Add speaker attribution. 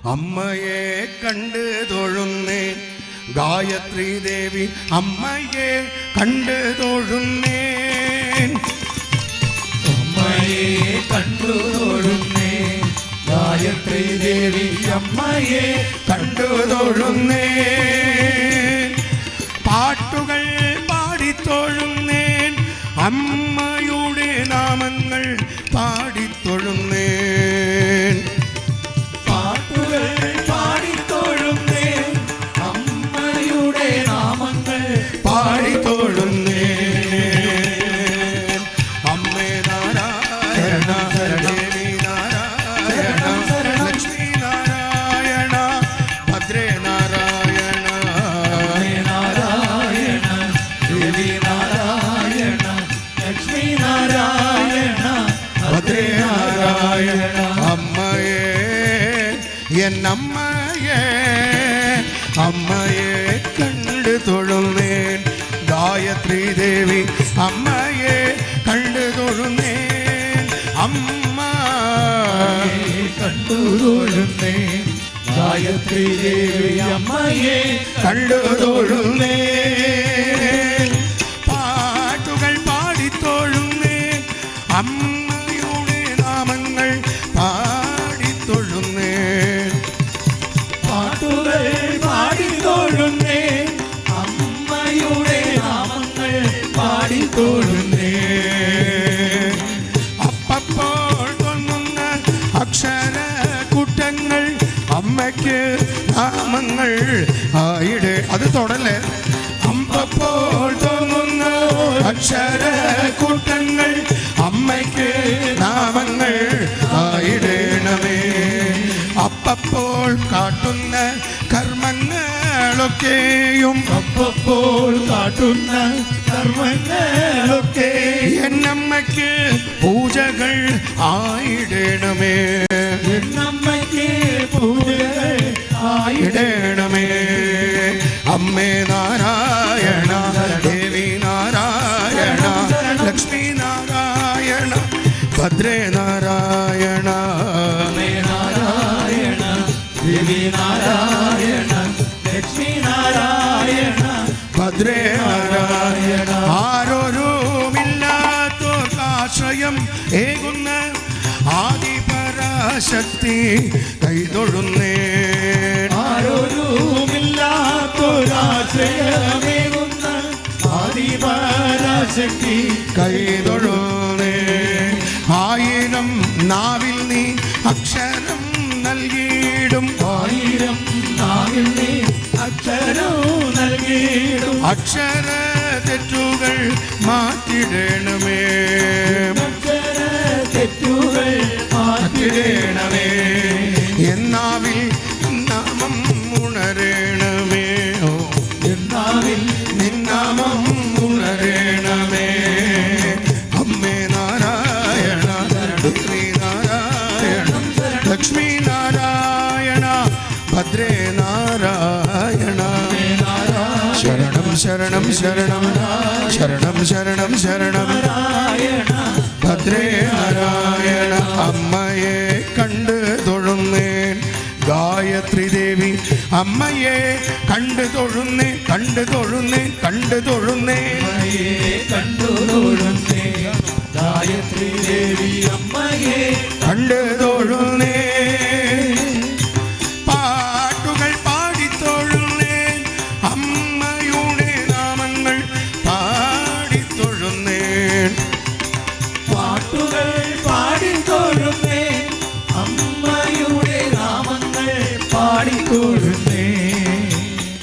Speaker 1: അമ്മയെ കണ്ട് തൊഴുന്നേൻ ഗായത്രി ദേവി അമ്മയെ കണ്ട് തൊഴുന്നേൻ
Speaker 2: അമ്മയെ കണ്ടു തൊഴുന്നേൻ ഗായത്രി ദേവി അമ്മയെ
Speaker 1: കണ്ടു തൊഴുന്നേൻ പാട്ടുകൾ പാടിത്തൊഴുന്നേൻ അമ്മയുടെ നാമങ്ങൾ പാടിത്തൊഴുന്നേൻ
Speaker 2: പാട്ടുകൾ പാടിത്തൊഴുന്നേൻ അമ്മയുടെ നാമങ്ങൾ
Speaker 1: പാടിത്തൊഴുന്നേൻ അമ്മേ നാരായണ ദേവി നാരായണ ലക്ഷ്മി നാരായണ ഭദ്രേ നാരായണ
Speaker 2: നാരായണ ദേവി നാരായണ ലക്ഷ്മി നാരായണ
Speaker 1: ഭദ്രേ നാരായണ അമ്മയെ എന്നമ്മയെ അമ്മയെ കണ്ട് തൊഴുന്നേൻ ഗായത്രി ദേവി അമ്മയെ കണ്ട് തൊഴുന്നേൻ അമ്മ
Speaker 2: കണ്ടു തൊഴുന്നേൻ ഗായത്രി ദേവി അമ്മയെ
Speaker 1: കണ്ടു തൊഴുന്നേൻ പാട്ടുകൾ പാടിത്തൊഴുന്നേൻ അമ്മയുടെ നാമങ്ങൾ പാടിത്തൊഴുന്നേൻ
Speaker 2: പാട്ടുകൾ പാടിത്തൊഴുന്നേൻ അമ്മയുടെ നാമങ്ങൾ പാടിത്തൊഴുന്നേൻ
Speaker 1: അപ്പപ്പോൾ തോന്നുന്ന അക്ഷര കൂട്ടങ്ങൾ അമ്മയ്ക്ക് നാമങ്ങൾ ആയിടെ അത് തൊടല്ലേ അപ്പപ്പോൾ തോന്നുന്ന അക്ഷര കൂട്ടങ്ങൾ അമ്മയ്ക്ക് നാമങ്ങൾ ആയിടേണമേ അപ്പപ്പോൾ കാട്ടുന്ന കർമ്മങ്ങളൊക്കെയും
Speaker 2: അപ്പപ്പോൾ കാട്ടുന്ന കർമ്മങ്ങളൊക്കെ
Speaker 1: എന്നമ്മയ്ക്ക് പൂജകൾ ആയിടേണമേ
Speaker 2: എന്നമ്മയ്ക്ക് പൂജകൾ
Speaker 1: ഇടേണമേ അമ്മേ നാരായണ ദേവി നാരായണ ലക്ഷ്മി നാരായണ ഭദ്രേ നാരായണ
Speaker 2: നാരായണ ദേവി നാരായണ ലക്ഷ്മി നാരായണ
Speaker 1: ഭദ്രേ നാരായണ ആരോരുമില്ലാത്തോർക്കാശ്രയം ഏകുന്ന ആദിപരാശക്തി കൈതൊഴുന്നേൻ
Speaker 2: ആരോരുമില്ലാത്തൊരാശ്രയമേകുന്ന ആദിപരാശക്തി
Speaker 1: കൈതൊഴുന്നേൻ ആയിരം നാവിൽ നീ അക്ഷരം നൽകിയിടും
Speaker 2: ആയിരം നാവിൽ നീ അക്ഷരവും നൽകിയിടും
Speaker 1: അക്ഷര തെറ്റുകൾ മാറ്റിടേണമേ
Speaker 2: അക്ഷര തെറ്റുകൾ മാറ്റിടേണമേ
Speaker 1: എന്നാവിൽ നാമം ഉണരേണമേ ഓ
Speaker 2: എന്നാവിൽ
Speaker 1: നിന്നാമം ഉണരേണമേ അമ്മേ നാരായണ ദേവി നാരായണ ലക്ഷ്മി നാരായണ ഭദ്രേ നാരായണ ശരണം ശരണം ശരണം ശരണം ശരണം ശരണം ഭദ്രേ നാരായണ അമ്മയെ കണ്ട് തൊഴുന്നേൻ ഗായത്രി ദേവി അമ്മയെ കണ്ട് തൊഴുന്നേ കണ്ട് തൊഴുന്നേ കണ്ട് തൊഴുന്നേ
Speaker 2: കണ്ടു തൊഴുന്നേ ഗായത്രി ദേവി അമ്മയെ
Speaker 1: കണ്ട് തൊഴുന്നേ